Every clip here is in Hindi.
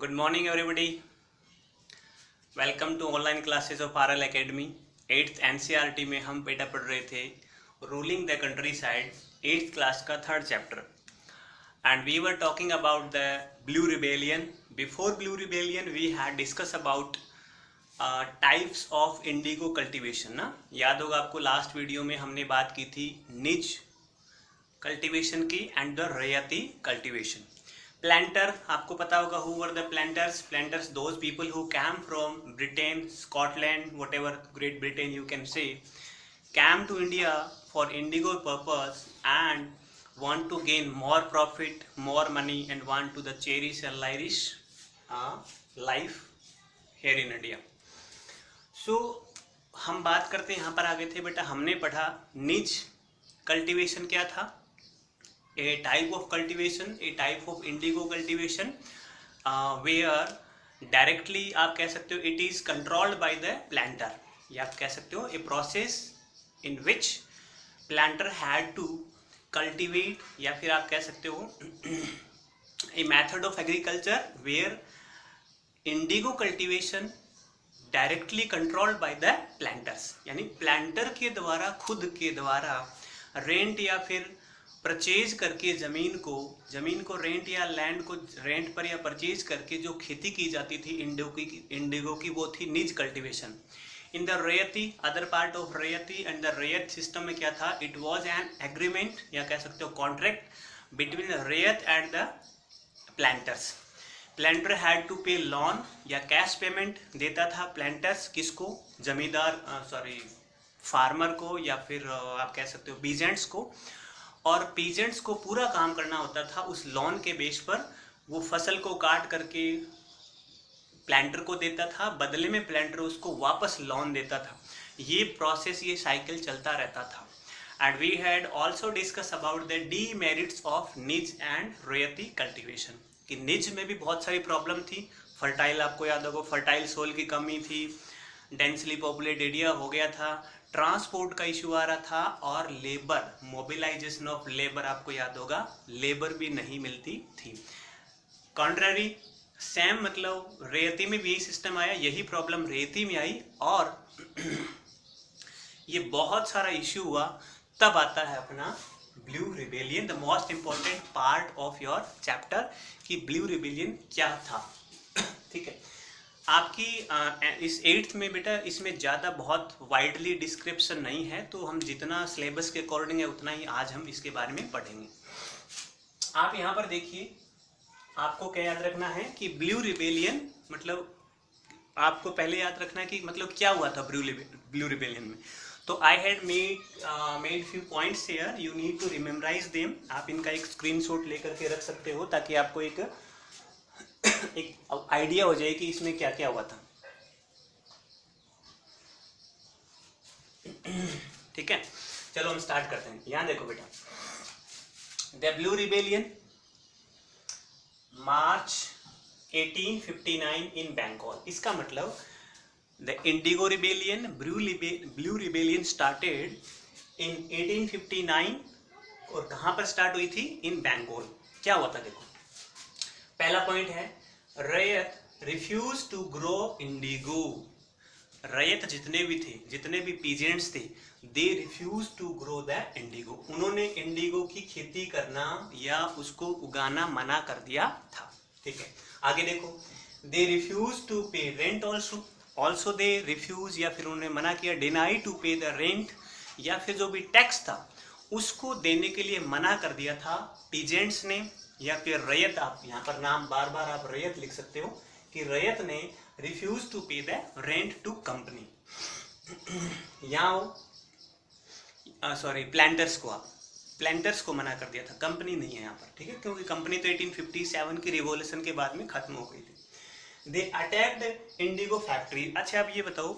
Good morning everybody. Welcome to online classes of RL Academy. 8th NCERT में हम बेटा पढ़ रहे थे ruling the country side 8th class का 3rd chapter and we were talking about the Blue Rebellion. Before Blue Rebellion we had discussed about types of indigo cultivation ना याद होगा आपको लास्ट वीडियो में हमने बात की थी निज कल्टीवेशन की एंड द रैयती कल्टीवेशन. प्लांटर आपको पता होगा who were the planters those people who came from Britain Scotland whatever Great Britain you can say came to India for indigo purpose and want to gain more profit, more money and want to the cherish a lavish life here in India. So हम बात करते हैं यहाँ पर आगे थे बेटा हमने पढ़ा निज कल्टीवेशन क्या था, a type of cultivation, a type of indigo cultivation where directly आप कह सकते हो it is controlled by the planter या आप कह सकते हो a process in which planter had to cultivate या फिर आप कह सकते हो a method of agriculture where indigo cultivation directly controlled by the planters यानी प्लांटर के द्वारा खुद के द्वारा रेंट या फिर परचेज करके ज़मीन को रेंट या लैंड को रेंट पर या परचेज करके जो खेती की जाती थी इंडिगो की वो थी निज cultivation. In the raiyati other part of raiyati and the ryot system में क्या था, इट वाज एन एग्रीमेंट या कह सकते हो कॉन्ट्रैक्ट बिटवीन रैयत and the planters. Planter had to pay loan या कैश पेमेंट देता था प्लांटर्स किसको, जमींदार फार्मर को या फिर आप कह सकते हो पीजेंट्स को, और पीजेंट्स को पूरा काम करना होता था उस लॉन के बेस पर. वो फसल को काट करके प्लांटर को देता था, बदले में प्लांटर उसको वापस लॉन देता था. ये प्रोसेस ये साइकिल चलता रहता था. And we had also discuss about the demerits of निज एंड रैयती कल्टीवेशन कि निज में भी बहुत सारी प्रॉब्लम थी. फर्टाइल आपको याद होगा फर्टाइल सोल की कमी थी, डेंसली पॉपुलेटेड एरिया हो गया था, ट्रांसपोर्ट का इशू आ रहा था और लेबर मोबिलाइजेशन ऑफ लेबर आपको याद होगा लेबर भी नहीं मिलती थी. कॉन्ट्ररी सेम मतलब रेती में भी यही सिस्टम आया, यही प्रॉब्लम रेती में आई और ये बहुत सारा इशू हुआ. तब आता है अपना blue rebellion, the most important part of your chapter कि ब्लू रिबेलियन क्या था. ठीक है, आपकी इस 8th में बेटा इसमें ज़्यादा बहुत वाइडली डिस्क्रिप्शन नहीं है, तो हम जितना सिलेबस के अकॉर्डिंग है उतना ही आज हम इसके बारे में पढ़ेंगे. आप यहाँ पर देखिए, आपको क्या याद रखना है कि ब्लू रिबेलियन मतलब आपको पहले याद रखना है कि मतलब क्या हुआ था ब्लू रिबेलियन में. तो I had made few points here, you need to rememberize them. आप इनका एक स्क्रीनशॉट लेकर के रख सकते हो ताकि आपको एक आइडिया हो जाए कि इसमें क्या क्या हुआ था. ठीक है, चलो हम स्टार्ट करते हैं. यहां देखो बेटा, द ब्लू रिबेलियन मार्च 1859 इन बंगाल. इसका मतलब the Indigo rebellion blue rebellion started in 1859 और कहां पर स्टार्ट हुई थी, इन बंगाल. क्या हुआ था देखो, पहला पॉइंट है रैयत रिफ्यूज टू ग्रो इंडिगो. रैयत जितने भी पीजेंट्स थे they refuse to grow the indigo. उन्होंने इंडिगो की खेती करना या उसको उगाना मना कर दिया था. ठीक है, आगे देखो, दे रिफ्यूज टू पे रेंट ऑल्सो दे रिफ्यूज या फिर उन्होंने मना किया deny to pay the rent या फिर जो भी टैक्स था उसको देने के लिए मना कर दिया था पीजेंट्स ने या फिर रैयत. आप यहाँ पर नाम बार बार आप रैयत लिख सकते हो कि रैयत ने refuse to pay the rent to company. यहाँ प्लांटर्स को मना कर दिया था, कंपनी नहीं है यहाँ पर. ठीक है, क्योंकि कंपनी तो 1857 की रिवॉल्यूशन के बाद में खत्म हो गई थी. दे अटैक्ड इंडिगो फैक्ट्री. अच्छा आप ये बताओ,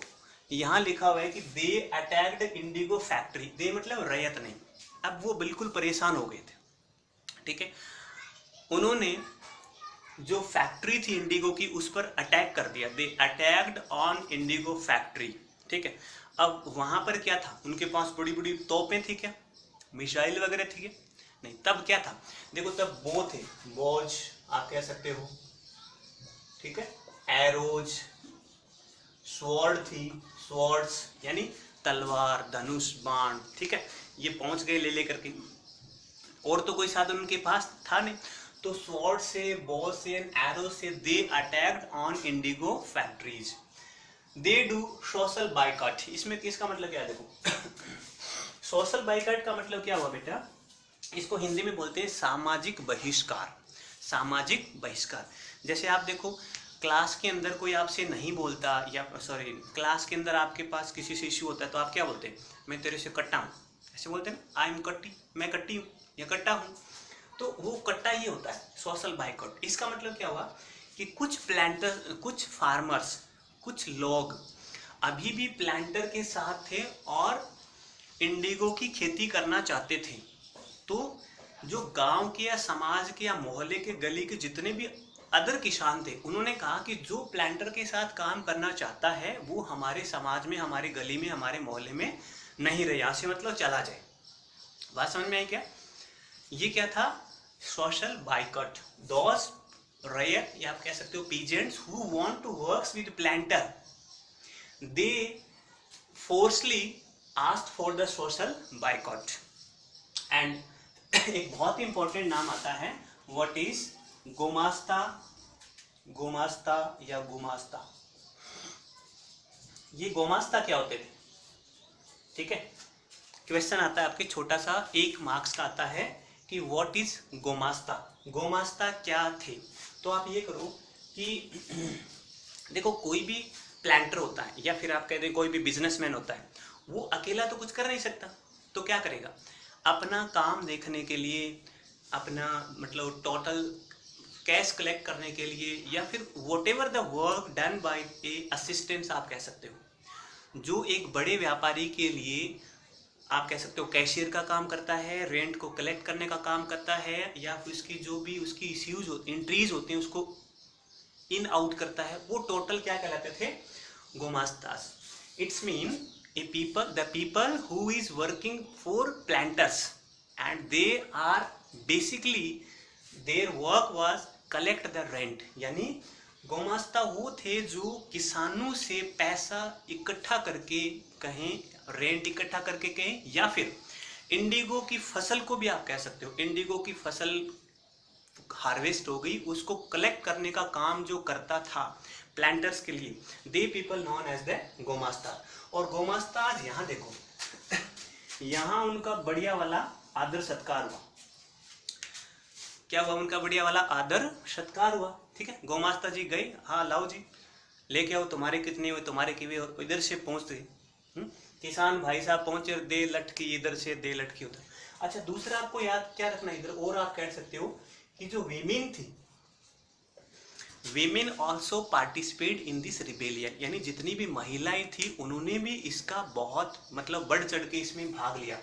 यहाँ लिखा हुआ है कि दे अटैक्ड इंडिगो फैक्ट्री. दे मतलब रैयत नहीं. अब वो बिल्कुल परेशान हो गए थे. ठीक है, उन्होंने जो फैक्ट्री थी इंडिगो की उस पर अटैक कर दिया. दे अटैक्ड ऑन इंडिगो फैक्ट्री. ठीक है, अब वहां पर क्या था, उनके पास बड़ी बड़ी तोपें थी क्या, मिसाइल वगैरह थी क्या, नहीं. तब क्या था देखो, तब वो थे बोझ आप कह सकते हो. ठीक है, एरोज, स्वॉर्ड थी, स्वॉर्ड्स यानी तलवार, धनुष, बाण, ठीक है, ये पहुंच गए ले लेकर के, और तो कोई साधन उनके पास था नहीं, तो स्वॉर्ड से, बॉल से, एरो से they attacked on indigo factories, they do social boycott. इसमें किसका मतलब क्या है, देखो सोशल बाइकॉट का मतलब क्या हुआ बेटा, इसको हिंदी में बोलते हैं सामाजिक बहिष्कार, सामाजिक बहिष्कार। जैसे आप देखो क्लास के अंदर कोई आपसे नहीं बोलता, या सॉरी क्लास के अंदर आपके पास किसी से इश्यू होता है, तो आप क्या बोलते हैं, मैं तेरे से कट्टा हूँ, ऐसे बोलते हैं ना, आई एम कट्टी, मैं कट्टी हूँ या कट्टा हूँ, तो वो कट्टा ये होता है सोशल बाइकॉट। इसका मतलब क्या हुआ कि कुछ प्लांटर, कुछ फार्मर्स, कुछ लोग अभी भी प्लांटर के साथ थे और इंडिगो की खेती करना चाहते थे, तो जो गांव के या समाज के या मोहल्ले के गली के जितने भी अदर किसान थे, उन्होंने कहा कि जो प्लांटर के साथ काम करना चाहता है वो हमारे समाज में, हमारी गली में, हमारे मोहल्ले में नहीं रहे, यहाँ से मतलब चला जाए। बात समझ में आई क्या? ये क्या था, सोशल बाइकॉट। दोस रेयर या आप कह सकते हो peasants who want to work with planter, they forcely asked for the social boycott. And एक बहुत ही इंपॉर्टेंट नाम आता है, व्हाट इज गोमास्ता, गोमास्ता या गुमास्ता। ये गोमास्ता क्या होते थे, ठीक है, क्वेश्चन आता है आपके छोटा सा 1 मार्क्स का आता है कि व्हाट इज गोमास्ता, गोमास्ता क्या थे। तो आप ये करो कि देखो कोई भी प्लांटर होता है या फिर आप कह दें कोई भी बिजनेसमैन होता है, वो अकेला तो कुछ कर नहीं सकता, तो क्या करेगा, अपना काम देखने के लिए, अपना मतलब टोटल कैश कलेक्ट करने के लिए, या फिर what ever the work done by A assistant आप कह सकते हो, जो एक बड़े व्यापारी के लिए आप कह सकते हो कैशियर का काम करता है, रेंट को कलेक्ट करने का काम करता है, या फिर उसकी जो भी उसकी इश्यूज होती, एंट्रीज होती हैं उसको इन आउट करता है, वो टोटल क्या कहलाते थे, gomastas. It's mean a people, the people who is working for planters and they are basically their work was collect the rent, यानी गोमास्ता वो थे जो किसानों से पैसा इकट्ठा करके कहें, रेंट इकट्ठा करके कहें, या फिर इंडिगो की फसल को भी आप कह सकते हो, इंडिगो की फसल हार्वेस्ट हो गई उसको कलेक्ट करने का काम जो करता था प्लांटर्स के लिए, they people known as the gomasta. और गोमास्ता आज यहाँ देखो यहाँ उनका बढ़िया वाला आदर सत्कार हुआ, क्या हुआ, उनका बढ़िया वाला आदर सत्कार हुआ, ठीक है, गोमास्ता जी गए, हाँ लाओ जी लेके आओ, तुम्हारे कितने हुए, तुम्हारे कितने, और इधर से पहुंच गए, किसान भाई साहब पहुंचे, दे लटकी इधर से, दे लटकी उधर। अच्छा दूसरा आपको याद क्या रखना इधर, और आप कह सकते हो कि जो वीमेन थी, women also participate in this rebellion, यानी जितनी भी महिलाएं थी उन्होंने भी इसका बहुत मतलब बढ़ चढ़ के इसमें भाग लिया।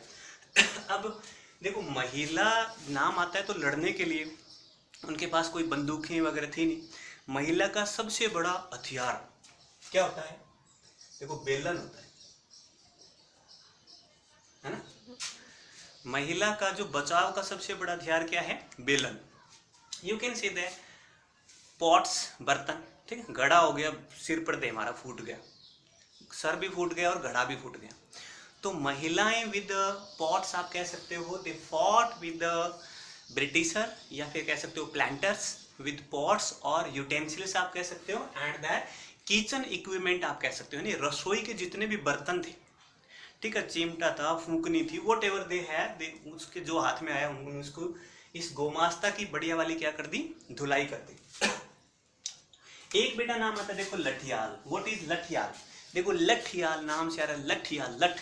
अब देखो महिला नाम आता है तो लड़ने के लिए, उनके पास कोई बंदूकें वगैरह थी नहीं, महिला का सबसे बड़ा हथियार क्या होता है, देखो बेलन होता है ना, महिला का जो बचाव का सबसे बड़ा हथियार क्या है, बेलन। You can see that pots, बर्तन, ठीक है, घड़ा हो गया, सिर पर दे हमारा फूट गया, सर भी फूट गया और घड़ा भी फूट गया, तो महिलाएं विद पॉट्स आप कह सकते हो, दे फॉट विद ब्रिटिशर, या फिर कह सकते हो प्लांटर्स विद पॉट्स और यूटेंसिल्स आप कह सकते हो, एंड दैट किचन इक्विपमेंट आप कह सकते हो, यानी रसोई के जितने भी बर्तन थे, ठीक है, चिमटा था, फूकनी थी, वॉट एवर दे है, उसके जो हाथ में आया उन्होंने उसको इस गोमास्ता की बढ़िया वाली क्या कर दी, धुलाई कर दी। एक बेटा नाम आता है देखो लठियाल, व्हाट इज लठियाल, देखो लठियाल नाम से आ रहा है, लठियाल, लठ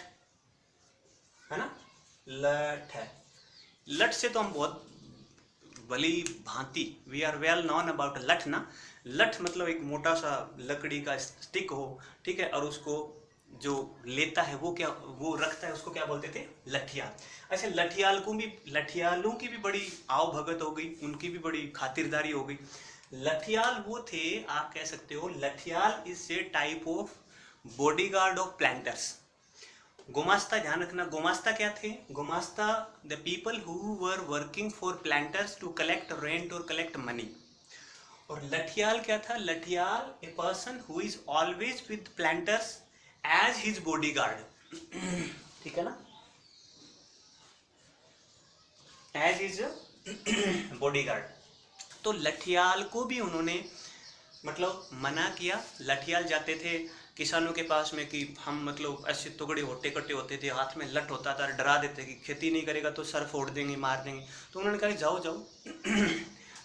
है ना, लठ है, लठ से तो हम बहुत भली भांति we are well known about लठ ना, लठ मतलब एक मोटा सा लकड़ी का स्टिक हो, ठीक है, और उसको जो लेता है वो क्या, वो रखता है, उसको क्या बोलते थे, लठियाल। अच्छा लठियालों की भी बड़ी आव भगत हो गई, उनकी भी बड़ी खातिरदारी हो गई। लठियाल वो थे आप कह सकते हो, lathiyal is a type of bodyguard of planters. Gomasta ध्यान रखना, गोमास्ता क्या थे, gomasta the people who were working for planters to collect rent और कलेक्ट मनी। और लठियाल क्या था? Lathiyal a person who is always with planters as his bodyguard. ठीक है ना, एज हिज बॉडीगार्ड। तो लठियाल को भी उन्होंने मतलब मना किया। लठियाल जाते थे किसानों के पास में कि हम मतलब ऐसे टुकड़े होटे कट्टे होते थे, हाथ में लठ होता था, डरा देते कि खेती नहीं करेगा तो सर फोड़ देंगे, मार देंगे। तो उन्होंने कहा जाओ जाओ।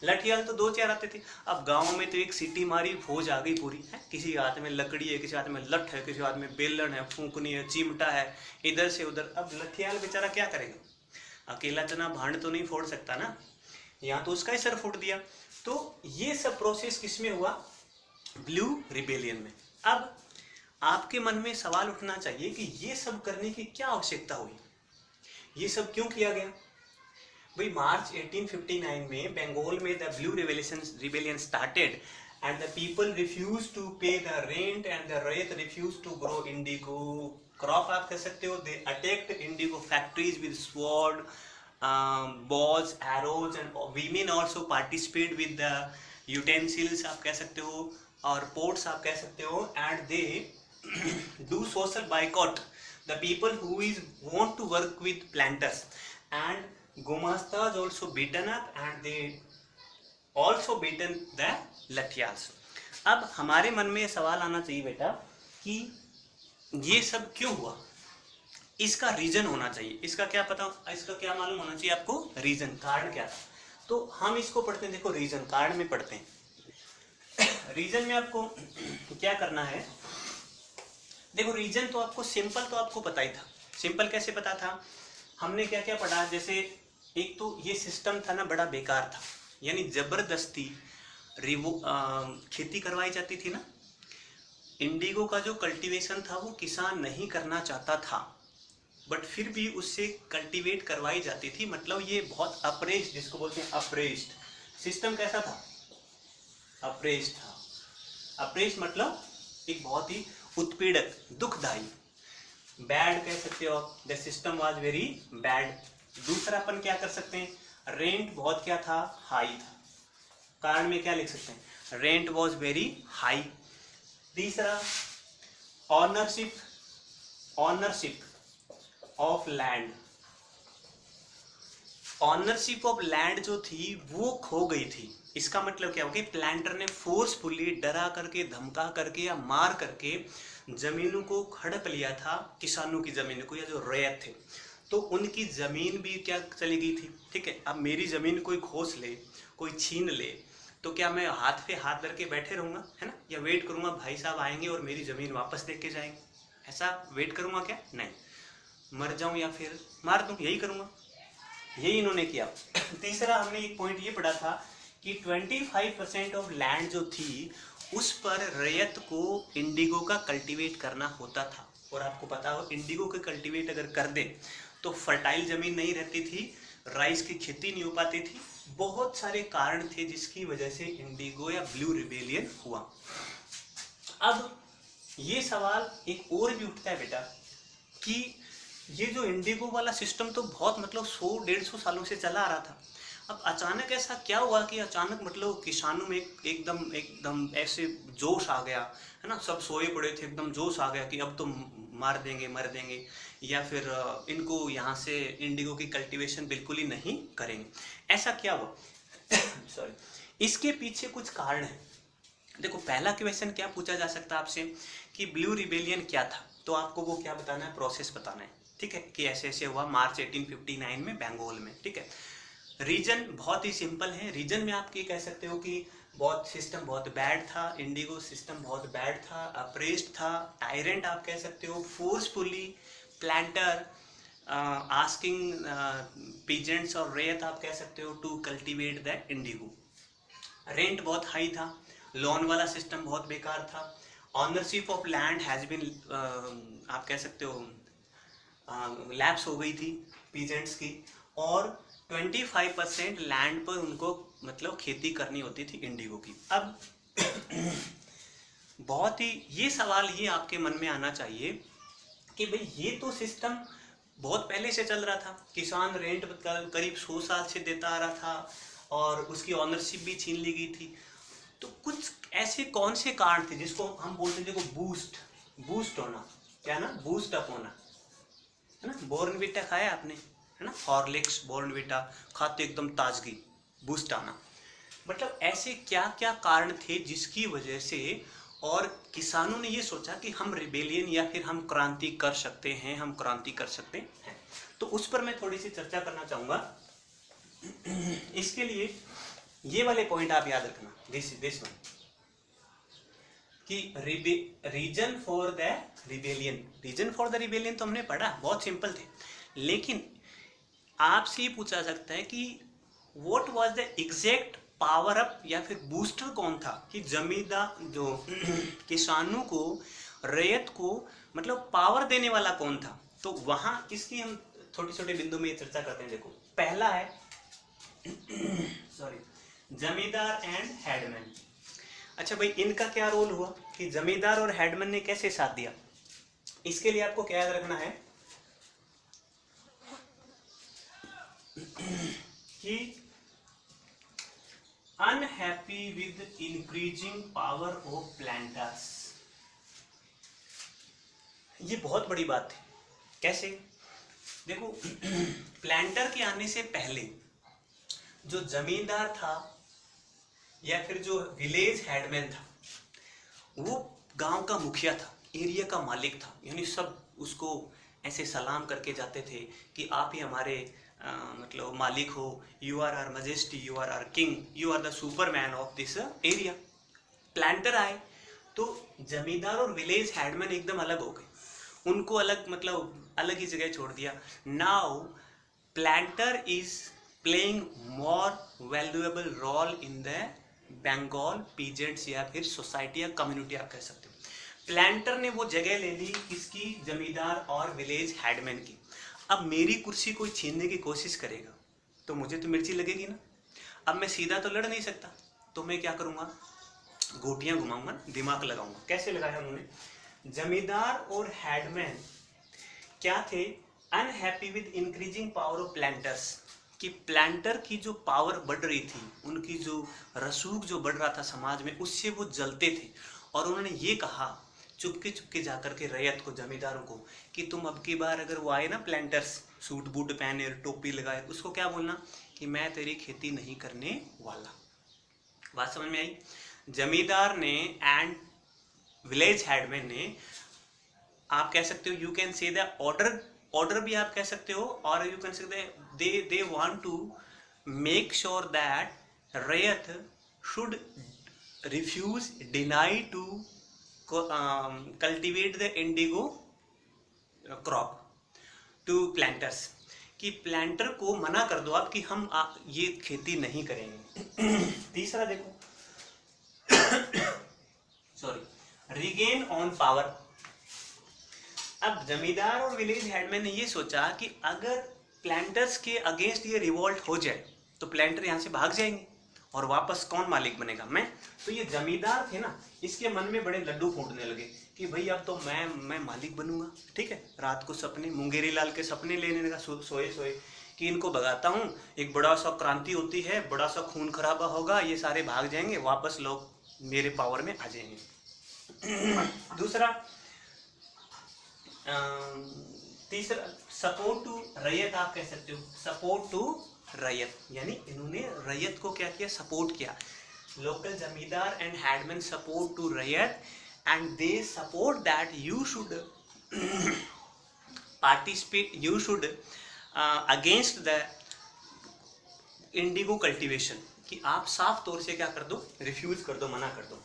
लठियाल तो 2-4 आते थे। अब गांव में तो एक सीटी मारी फौज आ गई पूरी है, किसी हाथ में लकड़ी है, किसी हाथ में लठ है, किसी हाथ में बेलन है, फूंकनी है, चिमटा है, इधर से उधर। अब लठियाल बेचारा क्या करेगा? अकेला तना भांड तो नहीं फोड़ सकता ना, यहाँ तो उसका ही सर फूट दिया। तो ये सब प्रोसेस किसमें हुआ? ब्लू रिबेलियन में। अब आपके मन में सवाल उठना चाहिए कि ये सब करने की क्या आवश्यकता हुई, ये सब क्यों किया गया? भाई मार्च 1859 में बंगाल में the blue rebellion started and the people refuse to pay the rent and the ryot refuse to grow indigo crop, आप कह सकते हो। They attacked indigo factories with sword, bows, arrows and women also participate with the utensils, आप कह सकते हो, और pots आप कह सकते हो। and they do social boycott the people who is want to work with planters and Gumastas also beaten up and they also beaten the Lathials। अब हमारे मन में सवाल आना चाहिए बेटा कि ये सब क्यों हुआ, इसका रीजन होना चाहिए। इसका क्या पता, इसका क्या मालूम होना चाहिए आपको? रीजन, कारण क्या था। तो हम इसको पढ़ते हैं, देखो रीजन, कारण में पढ़ते हैं। रीजन में आपको क्या करना है, देखो रीजन तो आपको सिंपल तो आपको पता ही था। सिंपल कैसे पता था? हमने क्या क्या पढ़ा, जैसे एक तो ये सिस्टम था ना बड़ा बेकार था, यानी जबरदस्ती खेती करवाई जाती थी ना। इंडिगो का जो कल्टीवेशन था वो किसान नहीं करना चाहता था, बट फिर भी उससे कल्टीवेट करवाई जाती थी। मतलब ये बहुत अप्रेस्ड, जिसको बोलते हैं अप्रेस्ड सिस्टम। कैसा था? अप्रेस्ड था। अप्रेस्ड मतलब एक बहुत ही उत्पीड़क, दुखदाई, बैड कह सकते हो आप। The system was very bad. दूसरा अपन क्या कर सकते हैं, रेंट बहुत क्या था? हाई था। कारण में क्या लिख सकते हैं? Rent was very high. तीसरा ownership of land, ownership of land जो थी वो खो गई थी। इसका मतलब क्या हो गया? प्लांटर ने फोर्सफुली डरा करके, धमका करके या मार करके जमीनों को हड़प लिया था, किसानों की जमीन को, या जो रैयत थे, तो उनकी जमीन भी क्या चली गई थी। ठीक है, अब मेरी जमीन कोई खोस ले, कोई छीन ले, तो क्या मैं हाथ पे हाथ धर के बैठे रहूंगा, है ना? या वेट करूंगा भाई साहब आएंगे और मेरी जमीन वापस दे के जाएंगे? ऐसा वेट करूंगा क्या? नहीं, मर जाऊं या फिर मार दूं, यही करूंगा। यही इन्होंने किया। तीसरा हमने एक पॉइंट ये पढ़ा था कि 25% ऑफ लैंड जो थी उस पर रैयत को इंडिगो का कल्टीवेट करना होता था। और आपको पता हो इंडिगो के कल्टीवेट अगर कर दे तो फर्टाइल जमीन नहीं रहती थी, राइस की खेती नहीं हो पाती थी। बहुत सारे कारण थे जिसकी वजह से इंडिगो या ब्लू रिबेलियन हुआ। अब ये सवाल एक और भी उठता है बेटा कि ये जो इंडिगो वाला सिस्टम तो बहुत मतलब 100-150 सालों से चला आ रहा था। अब अचानक ऐसा क्या हुआ कि अचानक मतलब किसानों में एकदम ऐसे जोश आ गया, है ना? सब सोए पड़े थे, एकदम जोश आ गया कि अब तो मार देंगे, मर देंगे, या फिर इनको यहाँ से इंडिगो की कल्टीवेशन बिल्कुल ही नहीं करेंगे। ऐसा क्या हुआ? सॉरी, इसके पीछे कुछ कारण है। देखो पहला क्वेश्चन क्या पूछा जा सकता है आपसे कि ब्लू रिबेलियन क्या था, तो आपको वो क्या बताना है? प्रोसेस बताना है। ठीक है, कि ऐसे ऐसे हुआ मार्च 1859 में बंगाल में। ठीक है, रीजन बहुत ही सिंपल है। रीजन में आप ये कह सकते हो कि बहुत सिस्टम बहुत बैड था, इंडिगो सिस्टम बहुत बैड था, अप्रेस्ड था, टायरेंट आप कह सकते हो, फोर्सफुली प्लांटर आस्किंग पीजेंट्स और रेत आप कह सकते हो to cultivate the indigo. Rent बहुत हाई था, लोन वाला सिस्टम बहुत बेकार था, ownership of land has been आप कह सकते हो लैप्स हो गई थी पीजेंट्स की, और 25% लैंड पर उनको मतलब खेती करनी होती थी इंडिगो की। अब बहुत ही ये सवाल ये आपके मन में आना चाहिए कि भाई ये तो सिस्टम बहुत पहले से चल रहा था, किसान रेंट करीब 100 साल से देता आ रहा था और उसकी ऑनरशिप भी छीन ली गई थी। तो कुछ ऐसे कौन से कारण थे जिसको हम बोलते थे, देखो बूस्ट होना, क्या ना, बूस्ट अप होना, है ना। बॉर्नविटा खाया आपने, है ना, हॉर्लिक्स बॉर्नविटा खाते एकदम ताजगी, बूस्ट आना। मतलब ऐसे क्या क्या कारण थे जिसकी वजह से और किसानों ने ये सोचा कि हम रिबेलियन या फिर हम क्रांति कर सकते हैं, हम क्रांति कर सकते हैं। तो उस पर मैं थोड़ी सी चर्चा करना चाहूँगा। इसके लिए ये वाले पॉइंट आप याद रखना, दिस वन, कि रीजन फॉर द रिबेलियन तो हमने पढ़ा, बहुत सिंपल थे। लेकिन आपसे ये पूछा सकता है कि what was the exact power up या फिर बूस्टर कौन था, कि जमींदार जो किसानों को, रैयत को मतलब पावर देने वाला कौन था। तो वहां इसकी हम छोटे छोटे बिंदु में चर्चा करते हैं। देखो पहला है जमींदार एंड हेडमैन। अच्छा भाई, इनका क्या रोल हुआ कि जमींदार और हेडमैन ने कैसे साथ दिया। इसके लिए आपको क्या याद रखना है कि unhappy with increasing power of planters, ये बहुत बड़ी बात है। कैसे, देखो प्लांटर के आने से पहले जो जमींदार था या फिर जो विलेज हेडमैन था, वो गांव का मुखिया था, एरिया का मालिक था, यानी सब उसको ऐसे सलाम करके जाते थे कि आप ही हमारे मतलब मालिक हो, you are our majesty, you are our king, you are the superman of this area. Planter आए तो जमींदार और विलेज हेडमैन एकदम अलग हो गए, उनको अलग मतलब अलग ही जगह छोड़ दिया। Now planter is playing more valuable role in the Bengal peasants या फिर सोसाइटी या कम्युनिटी आप कह सकते हो। प्लांटर ने वो जगह ले ली किसकी, जमींदार और विलेज हेडमैन की। अब मेरी कुर्सी कोई छीनने की कोशिश करेगा तो मुझे तो मिर्ची लगेगी ना। अब मैं सीधा तो लड़ नहीं सकता, तो मैं क्या करूंगा, गोटियां घुमाऊंगा, दिमाग लगाऊंगा। कैसे लगाया उन्होंने, जमींदार और हेडमैन क्या थे, unhappy with increasing power of planters, कि प्लांटर की जो पावर बढ़ रही थी, उनकी जो रसूख जो बढ़ रहा था समाज में, उससे वो जलते थे। और उन्होंने ये कहा चुपके चुपके जाकर के रैयत को, जमींदारों को, कि तुम अब की बार अगर वो आए ना प्लांटर्स, सूट बूट पहने टोपी लगाए, उसको क्या बोलना कि मैं तेरी खेती नहीं करने वाला। बात समझ में आई। जमींदार ने एंड विलेज हेडमैन ने, आप कह सकते हो, you can say the order भी आप कह सकते हो, और you can say they want to make sure that ryot should refuse, deny to cultivate the indigo crop to planters, कि प्लांटर को मना कर दो आप कि हम ये खेती नहीं करेंगे। तीसरा देखो रिगेन ऑन पावर। अब जमींदार और विलेज हेडमैन ने ये सोचा कि अगर प्लांटर्स के अगेंस्ट ये रिवोल्ट हो जाए तो प्लांटर यहाँ से भाग जाएंगे और वापस कौन मालिक बनेगा, मैं। तो ये जमींदार थे ना, इसके मन में बड़े लड्डू फूटने लगे कि भाई अब तो मैं मालिक बनूंगा। ठीक है, रात को सपने, मुंगेरी लाल के सपने लेने लगा सोए सोए कि इनको भगाता हूँ, एक बड़ा सा क्रांति होती है, बड़ा सा खून खराबा होगा, ये सारे भाग जाएंगे, वापस लोग मेरे पावर में आ जाएंगे। दूसरा, तीसरा सपोर्ट टू रैयत आप कह सकते हो, सपोर्ट टू रैयत, यानी इन्होंने रैयत को क्या किया, सपोर्ट किया। लोकल जमींदार एंड हेडमैन सपोर्ट टू रैयत and they support that you should participate, you should against the Indigo cultivation, कि आप साफ तौर से क्या कर दो, रिफ्यूज कर दो, मना कर दो।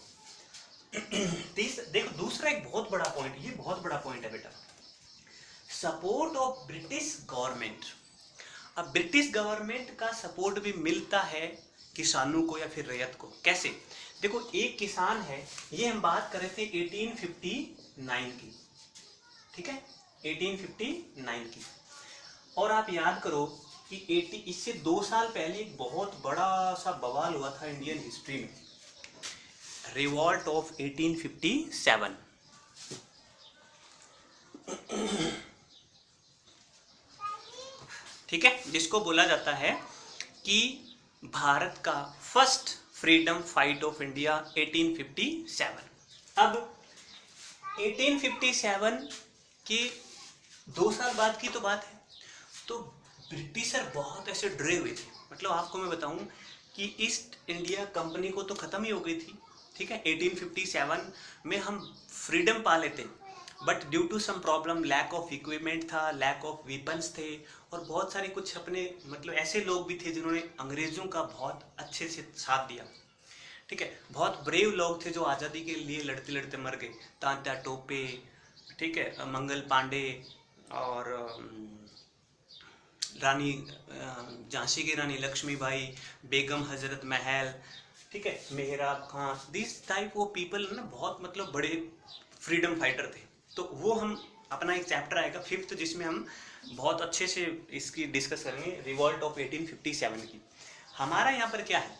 देखो दूसरा एक बहुत बड़ा पॉइंट, ये बहुत बड़ा पॉइंट है बेटा, सपोर्ट ऑफ ब्रिटिश गवर्नमेंट। अब ब्रिटिश गवर्नमेंट का सपोर्ट भी मिलता है किसानों को या फिर रैयत को। कैसे, देखो एक किसान है, ये हम बात कर रहे थे 1859 की, ठीक है, 1859 की। और आप याद करो कि इससे 2 साल पहले एक बहुत बड़ा सा बवाल हुआ था इंडियन हिस्ट्री में, रिवॉल्ट ऑफ 1857। ठीक है, जिसको बोला जाता है कि भारत का first freedom fight of India 1857। अब 1857 के 2 साल बाद की तो बात है, तो ब्रिटिशर बहुत ऐसे डरे हुए थे। मतलब आपको मैं बताऊं कि ईस्ट इंडिया कंपनी को तो ख़त्म ही हो गई थी, ठीक है। 1857 में हम फ्रीडम पा लेते, but due to some problem lack of equipment था, लैक ऑफ वेपन्स थे, और बहुत सारे कुछ अपने मतलब ऐसे लोग भी थे जिन्होंने अंग्रेज़ों का बहुत अच्छे से साथ दिया, ठीक है। बहुत ब्रेव लोग थे जो आज़ादी के लिए लड़ते लड़ते मर गए। तात्या टोपे, ठीक है, मंगल पांडे, और रानी झांसी की रानी लक्ष्मीबाई, बेगम हजरत महल, ठीक है, मेहराब खां, दिस टाइप वो पीपल ना बहुत मतलब बड़े फ्रीडम फाइटर थे। तो वो हम अपना एक चैप्टर आएगा 5th जिसमें हम बहुत अच्छे से इसकी डिस्कस करेंगे, रिवॉल्ट ऑफ 1857 की। हमारा यहाँ पर क्या है,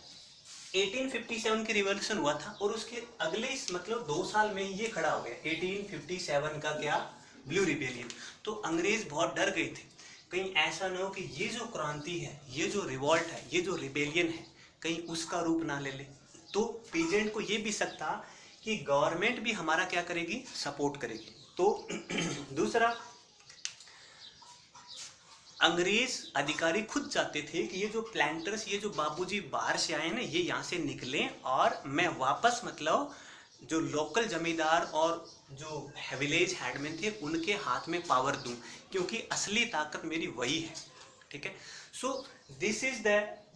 1857 की रिवॉल्यूशन हुआ था और उसके अगले मतलब 2 साल में ये खड़ा हो गया 1857 का क्या, ब्लू रिबेलियन। तो अंग्रेज बहुत डर गए थे कहीं ऐसा ना हो कि ये जो क्रांति है, ये जो रिवॉल्ट है, ये जो रिबेलियन है, कहीं उसका रूप ना ले ले। तो पीजेंट को ये भी सकता कि गवर्नमेंट भी हमारा क्या करेगी, सपोर्ट करेगी। तो दूसरा, अंग्रेज अधिकारी खुद चाहते थे कि ये जो प्लांटर्स, ये जो बाबूजी बाहर से आए ना, ये यहाँ से निकलें और मैं वापस मतलब जो लोकल जमींदार और जो विलेज हेडमैन थे उनके हाथ में पावर दूं, क्योंकि असली ताकत मेरी वही है, ठीक है। So this is the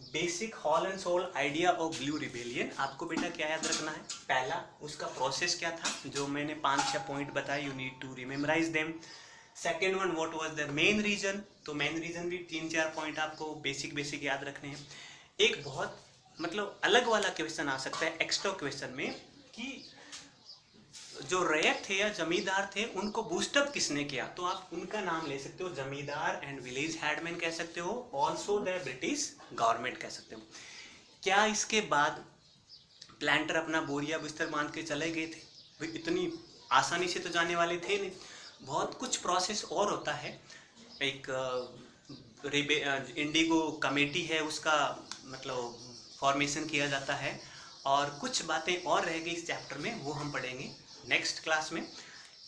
basic whole and soul idea of blue rebellion. आपको बेटा क्या याद रखना है, पहला उसका प्रोसेस क्या था, जो मैंने 5-6 पॉइंट बताए, you need to rememorise them. Second one, what was the main reason, तो मेन रीजन भी 3-4 पॉइंट आपको बेसिक याद रखने हैं। एक बहुत मतलब अलग वाला क्वेश्चन आ सकता है एक्स्ट्रा क्वेश्चन में कि जो रैयत थे या जमींदार थे उनको बूस्टअप किसने किया, तो आप उनका नाम ले सकते हो, जमींदार एंड विलेज हेडमैन कह सकते हो, ऑल्सो द ब्रिटिश गवर्नमेंट कह सकते हो। क्या इसके बाद प्लांटर अपना बोरिया बिस्तर बांध के चले गए थे, भाई इतनी आसानी से तो जाने वाले थे नहीं, बहुत कुछ प्रोसेस और होता है। एक इंडिगो कमेटी है, उसका मतलब फॉर्मेशन किया जाता है, और कुछ बातें और रह गई इस चैप्टर में, वो हम पढ़ेंगे नेक्स्ट क्लास में।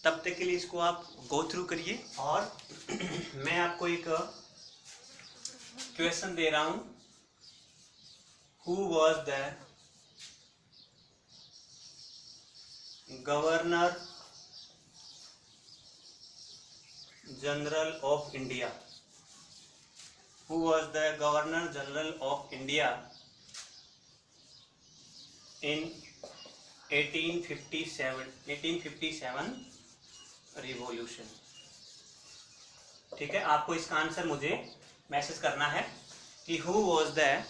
तब तक के लिए इसको आप गो थ्रू करिए, और मैं आपको एक क्वेश्चन दे रहा हूं, who was the governor general of India, who was the governor general of India in 1857 revolution, ठीक है। आपको इसका आंसर मुझे मैसेज करना है कि who was the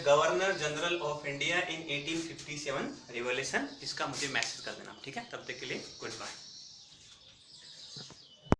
governor general of India in 1857 revolution, इसका मुझे मैसेज कर देना, ठीक है। तब तक के लिए गुड बाय।